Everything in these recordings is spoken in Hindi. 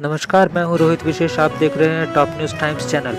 नमस्कार, मैं हूं रोहित विशेष। आप देख रहे हैं टॉप न्यूज़ टाइम्स चैनल।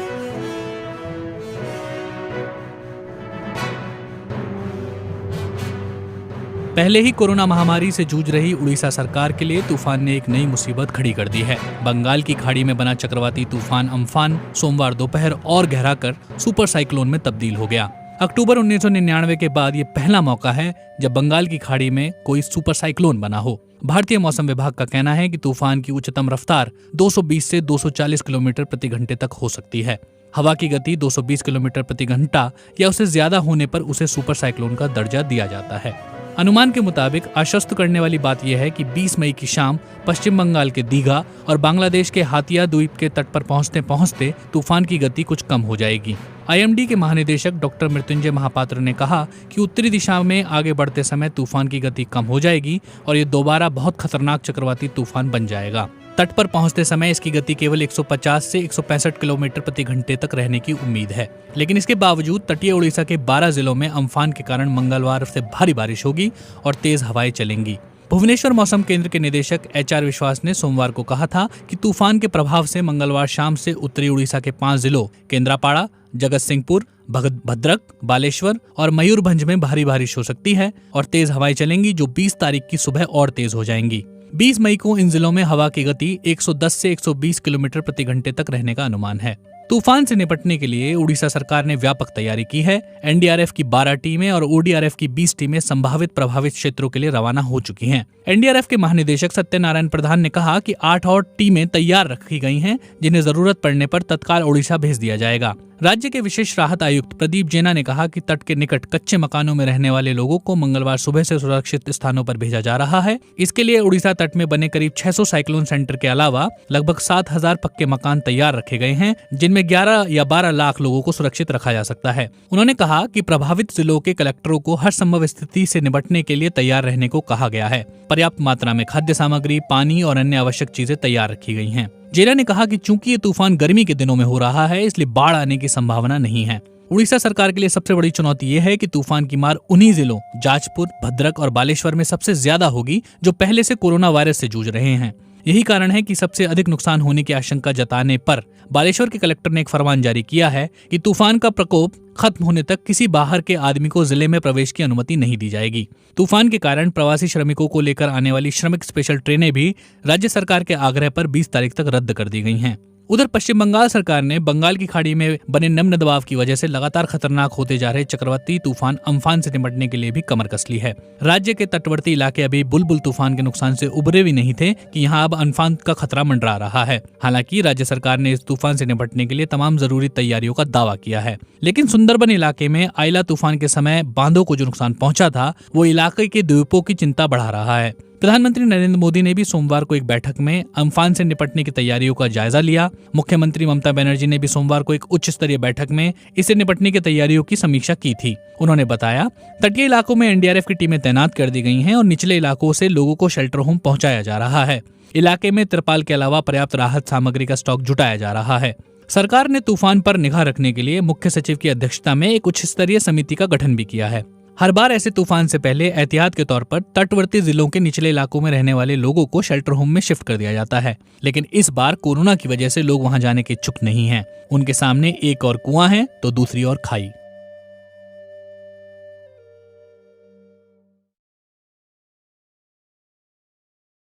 पहले ही कोरोना महामारी से जूझ रही उड़ीसा सरकार के लिए तूफान ने एक नई मुसीबत खड़ी कर दी है। बंगाल की खाड़ी में बना चक्रवाती तूफान अम्फान सोमवार दोपहर और गहरा कर सुपर साइक्लोन में तब्दील हो गया। अक्टूबर 1999 के बाद ये पहला मौका है जब बंगाल की खाड़ी में कोई सुपर साइक्लोन बना हो। भारतीय मौसम विभाग का कहना है कि तूफान की उच्चतम रफ्तार 220 से 240 किलोमीटर प्रति घंटे तक हो सकती है। हवा की गति 220 किलोमीटर प्रति घंटा या उससे ज्यादा होने पर उसे सुपर साइक्लोन का दर्जा दिया जाता है। अनुमान के मुताबिक आश्वस्त करने वाली बात यह है कि 20 मई की शाम पश्चिम बंगाल के दीघा और बांग्लादेश के हाथिया द्वीप के तट पर पहुंचते पहुंचते तूफान की गति कुछ कम हो जाएगी। IMD के महानिदेशक डॉक्टर मृत्युंजय महापात्र ने कहा कि उत्तरी दिशा में आगे बढ़ते समय तूफान की गति कम हो जाएगी और ये दोबारा बहुत खतरनाक चक्रवाती तूफान बन जाएगा। तट पर पहुंचते समय इसकी गति केवल 150 से 165 किलोमीटर प्रति घंटे तक रहने की उम्मीद है। लेकिन इसके बावजूद तटीय उड़ीसा के 12 जिलों में अम्फान के कारण मंगलवार से भारी बारिश होगी और तेज हवाएं चलेंगी। भुवनेश्वर मौसम केंद्र के निदेशक HR विश्वास ने सोमवार को कहा था कि तूफान के प्रभाव से मंगलवार शाम से उत्तरी उड़ीसा के 5 जिलों केंद्रापाड़ा, जगत सिंहपुर, भद्रक, बालेश्वर और मयूरभंज में भारी बारिश हो सकती है और तेज हवाएं चलेंगी जो 20 तारीख की सुबह और तेज हो जाएंगी। 20 मई को इन जिलों में हवा की गति 110 से 120 किलोमीटर प्रति घंटे तक रहने का अनुमान है। तूफान से निपटने के लिए उड़ीसा सरकार ने व्यापक तैयारी की है। NDRF की 12 टीमें और ODRF की 20 टीमें संभावित प्रभावित क्षेत्रों के लिए रवाना हो चुकी हैं। NDRF के महानिदेशक सत्यनारायण प्रधान ने कहा कि 8 और टीमें तैयार रखी गई हैं, जिन्हें जरूरत पड़ने पर तत्काल ओडिशा भेज दिया जाएगा। राज्य के विशेष राहत आयुक्त प्रदीप जेना ने कहा कि तट के निकट कच्चे मकानों में रहने वाले लोगों को मंगलवार सुबह से सुरक्षित स्थानों पर भेजा जा रहा है। इसके लिए उड़ीसा तट में बने करीब 600 साइक्लोन सेंटर के अलावा लगभग 7,000 पक्के मकान तैयार रखे गए हैं, जिनमें 11 या 12 लाख लोगों को सुरक्षित रखा जा सकता है। उन्होंने कहा कि प्रभावित जिलों के कलेक्टरों को हर संभव स्थिति से निपटने के लिए तैयार रहने को कहा गया है। पर्याप्त मात्रा में खाद्य सामग्री, पानी और अन्य आवश्यक चीजें तैयार रखी गई हैं। जेना ने कहा कि चूंकि ये तूफान गर्मी के दिनों में हो रहा है, इसलिए बाढ़ आने की संभावना नहीं है। उड़ीसा सरकार के लिए सबसे बड़ी चुनौती ये है कि तूफान की मार उन्हीं जिलों जाजपुर, भद्रक और बालेश्वर में सबसे ज्यादा होगी जो पहले से कोरोना वायरस से जूझ रहे हैं। यही कारण है कि सबसे अधिक नुकसान होने की आशंका जताने पर बालेश्वर के कलेक्टर ने एक फरमान जारी किया है कि तूफान का प्रकोप खत्म होने तक किसी बाहर के आदमी को जिले में प्रवेश की अनुमति नहीं दी जाएगी। तूफान के कारण प्रवासी श्रमिकों को लेकर आने वाली श्रमिक स्पेशल ट्रेनें भी राज्य सरकार के आग्रह पर 20 तारीख तक रद्द कर दी गई हैं। उधर पश्चिम बंगाल सरकार ने बंगाल की खाड़ी में बने निम्न दबाव की वजह से लगातार खतरनाक होते जा रहे चक्रवाती तूफान अम्फान से निपटने के लिए भी कमर कस ली है। राज्य के तटवर्ती इलाके अभी बुलबुल तूफान के नुकसान से उबरे भी नहीं थे कि यहाँ अब अम्फान का खतरा मंडरा रहा है। हालांकि राज्य सरकार ने इस तूफान से निपटने के लिए तमाम जरूरी तैयारियों का दावा किया है, लेकिन सुंदरबन इलाके में आइला तूफान के समय बांधों को जो नुकसान पहुंचा था वो इलाके के द्वीपों की चिंता बढ़ा रहा है। प्रधानमंत्री नरेंद्र मोदी ने भी सोमवार को एक बैठक में अम्फान से निपटने की तैयारियों का जायजा लिया। मुख्यमंत्री ममता बनर्जी ने भी सोमवार को एक उच्च स्तरीय बैठक में इससे निपटने की तैयारियों की समीक्षा की थी। उन्होंने बताया, तटीय इलाकों में NDRF की टीमें तैनात कर दी गई हैं और निचले इलाकों से लोगों को शेल्टर होम पहुंचाया जा रहा है। इलाके में तिरपाल के अलावा पर्याप्त राहत सामग्री का स्टॉक जुटाया जा रहा है। सरकार ने तूफान पर निगाह रखने के लिए मुख्य सचिव की अध्यक्षता में एक उच्च स्तरीय समिति का गठन भी किया है। हर बार ऐसे तूफान से पहले एहतियात के तौर पर तटवर्ती जिलों के निचले इलाकों में रहने वाले लोगों को शेल्टर होम में शिफ्ट कर दिया जाता है, लेकिन इस बार कोरोना की वजह से लोग वहां जाने के इच्छुक नहीं हैं। उनके सामने एक और कुआं है तो दूसरी ओर खाई।